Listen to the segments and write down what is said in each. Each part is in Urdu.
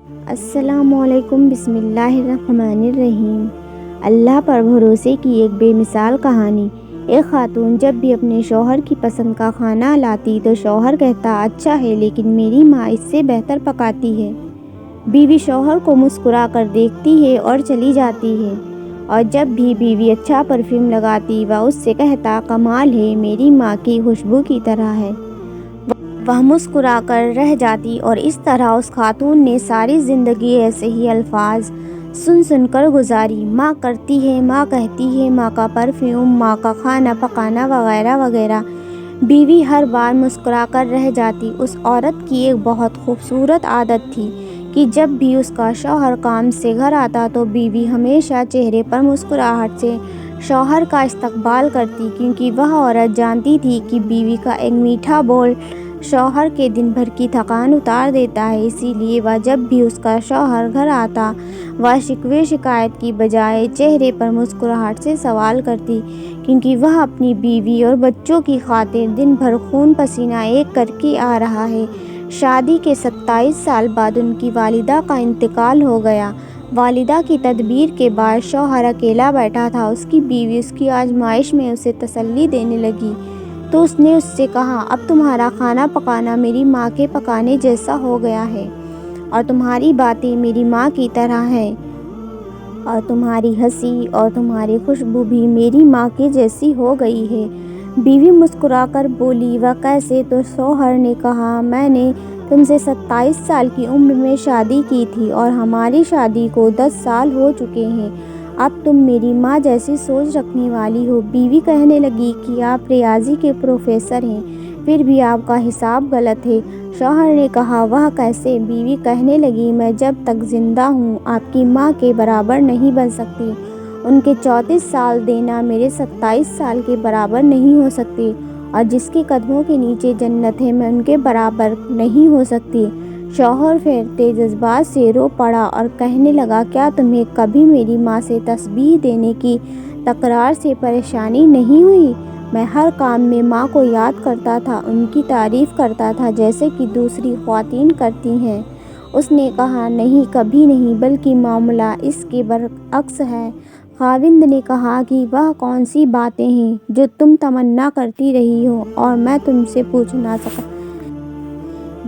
السلام علیکم، بسم اللہ الرحمن الرحیم۔ اللہ پر بھروسے کی ایک بے مثال کہانی۔ ایک خاتون جب بھی اپنے شوہر کی پسند کا کھانا لاتی تو شوہر کہتا اچھا ہے لیکن میری ماں اس سے بہتر پکاتی ہے۔ بیوی شوہر کو مسکرا کر دیکھتی ہے اور چلی جاتی ہے، اور جب بھی بیوی اچھا پرفیوم لگاتی وہ اس سے کہتا کمال ہے، میری ماں کی خوشبو کی طرح ہے۔ وہ مسکرا کر رہ جاتی، اور اس طرح اس خاتون نے ساری زندگی ایسے ہی الفاظ سن کر گزاری۔ ماں کرتی ہے، ماں کہتی ہے، ماں کا پرفیوم، ماں کا کھانا پکانا وغیرہ وغیرہ۔ بیوی ہر بار مسکرا کر رہ جاتی۔ اس عورت کی ایک بہت خوبصورت عادت تھی کہ جب بھی اس کا شوہر کام سے گھر آتا تو بیوی ہمیشہ چہرے پر مسکراہٹ سے شوہر کا استقبال کرتی، کیونکہ وہ عورت جانتی تھی کہ بیوی کا ایک میٹھا بول شوہر کے دن بھر کی تھکان اتار دیتا ہے۔ اسی لیے وہ جب بھی اس کا شوہر گھر آتا وہ شکوے شکایت کی بجائے چہرے پر مسکراہٹ سے سوال کرتی، کیونکہ وہ اپنی بیوی اور بچوں کی خاطر دن بھر خون پسینہ ایک کر کے آ رہا ہے۔ شادی کے 27 سال بعد ان کی والدہ کا انتقال ہو گیا۔ والدہ کی تدبیر کے بعد شوہر اکیلا بیٹھا تھا۔ اس کی بیوی اس کی آزمائش میں اسے تسلی دینے لگی تو اس نے اس سے کہا اب تمہارا کھانا پکانا میری ماں کے پکانے جیسا ہو گیا ہے، اور تمہاری باتیں میری ماں کی طرح ہیں، اور تمہاری ہنسی اور تمہاری خوشبو بھی میری ماں کے جیسی ہو گئی ہے۔ بیوی مسکرا کر بولی وہ کیسے؟ تو شوہر نے کہا میں نے تم سے 27 سال کی عمر میں شادی کی تھی اور ہماری شادی کو 10 سال ہو چکے ہیں، اب تم میری ماں جیسی سوچ رکھنے والی ہو۔ بیوی کہنے لگی کہ آپ ریاضی کے پروفیسر ہیں، پھر بھی آپ کا حساب غلط ہے۔ شوہر نے کہا وہ کیسے؟ بیوی کہنے لگی میں جب تک زندہ ہوں آپ کی ماں کے برابر نہیں بن سکتی، ان کے 34 سال دینا میرے 27 سال کے برابر نہیں ہو سکتے، اور جس کے قدموں کے نیچے جنت ہے میں ان کے برابر نہیں ہو سکتی۔ شوہر پھیلتے جذبات سے رو پڑا اور کہنے لگا کیا تمہیں کبھی میری ماں سے تسبیح دینے کی تکرار سے پریشانی نہیں ہوئی؟ میں ہر کام میں ماں کو یاد کرتا تھا، ان کی تعریف کرتا تھا جیسے کہ دوسری خواتین کرتی ہیں۔ اس نے کہا نہیں، کبھی نہیں، بلکہ معاملہ اس کے برعکس ہے۔ خاوند نے کہا کہ وہ کون سی باتیں ہیں جو تم تمنا کرتی رہی ہو اور میں تم سے پوچھ نہ سکا؟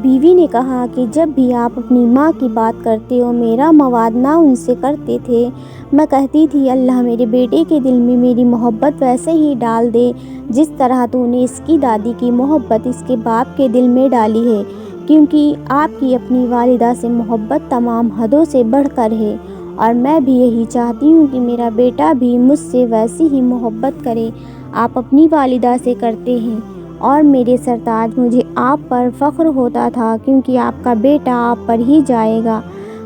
بیوی نے کہا کہ جب بھی آپ اپنی ماں کی بات کرتے ہو میرا موازنہ ان سے کرتے تھے، میں کہتی تھی اللہ میرے بیٹے کے دل میں میری محبت ویسے ہی ڈال دے جس طرح تو نے اس کی دادی کی محبت اس کے باپ کے دل میں ڈالی ہے، کیونکہ آپ کی اپنی والدہ سے محبت تمام حدوں سے بڑھ کر ہے، اور میں بھی یہی چاہتی ہوں کہ میرا بیٹا بھی مجھ سے ویسی ہی محبت کرے آپ اپنی والدہ سے کرتے ہیں۔ اور میرے سرتاج مجھے آپ پر فخر ہوتا تھا کیونکہ آپ کا بیٹا آپ پر ہی جائے گا۔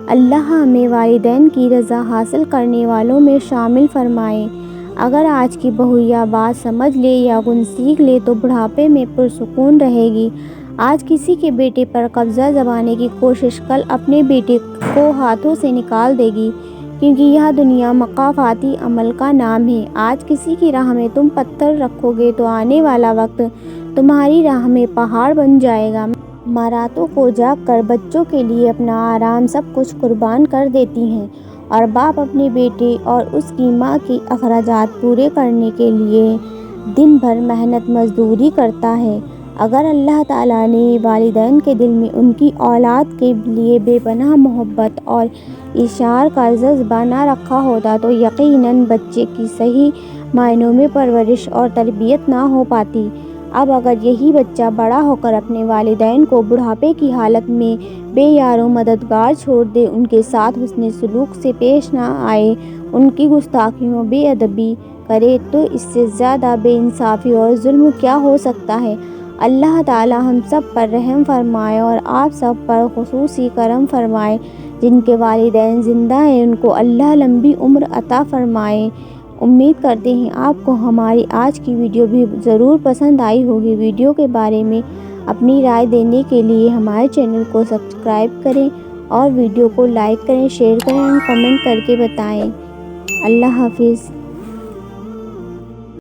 اللہ ہمیں والدین کی رضا حاصل کرنے والوں میں شامل فرمائے۔ اگر آج کی بہو یہ بات سمجھ لے یا گن سیکھ لے تو بڑھاپے میں پرسکون رہے گی۔ آج کسی کے بیٹے پر قبضہ جمانے کی کوشش کل اپنے بیٹے کو ہاتھوں سے نکال دے گی، کیونکہ یہ دنیا مکافاتی عمل کا نام ہے۔ آج کسی کی راہ میں تم پتھر رکھو گے تو آنے والا وقت تمہاری راہ میں پہاڑ بن جائے گا۔ ماں راتوں کو جاگ کر بچوں کے لیے اپنا آرام سب کچھ قربان کر دیتی ہیں، اور باپ اپنے بیٹے اور اس کی ماں کے اخراجات پورے کرنے کے لیے دن بھر محنت مزدوری کرتا ہے۔ اگر اللہ تعالیٰ نے والدین کے دل میں ان کی اولاد کے لیے بے پناہ محبت اور اشارہ کا جذبہ نہ رکھا ہوتا تو یقیناً بچے کی صحیح معنوں میں پرورش اور تربیت نہ ہو پاتی۔ اب اگر یہی بچہ بڑا ہو کر اپنے والدین کو بڑھاپے کی حالت میں بے یار و مددگار چھوڑ دے، ان کے ساتھ حسن سلوک سے پیش نہ آئے، ان کی گستاخیوں بے ادبی کرے، تو اس سے زیادہ بے انصافی اور ظلم کیا ہو سکتا ہے؟ اللہ تعالیٰ ہم سب پر رحم فرمائے اور آپ سب پر خصوصی کرم فرمائے۔ جن کے والدین زندہ ہیں ان کو اللہ لمبی عمر عطا فرمائے۔ امید کرتے ہیں آپ کو ہماری آج کی ویڈیو بھی ضرور پسند آئی ہوگی۔ ویڈیو کے بارے میں اپنی رائے دینے کے لیے ہمارے چینل کو سبسکرائب کریں اور ویڈیو کو لائک کریں، شیئر کریں اور کمنٹ کر کے بتائیں۔ اللہ حافظ۔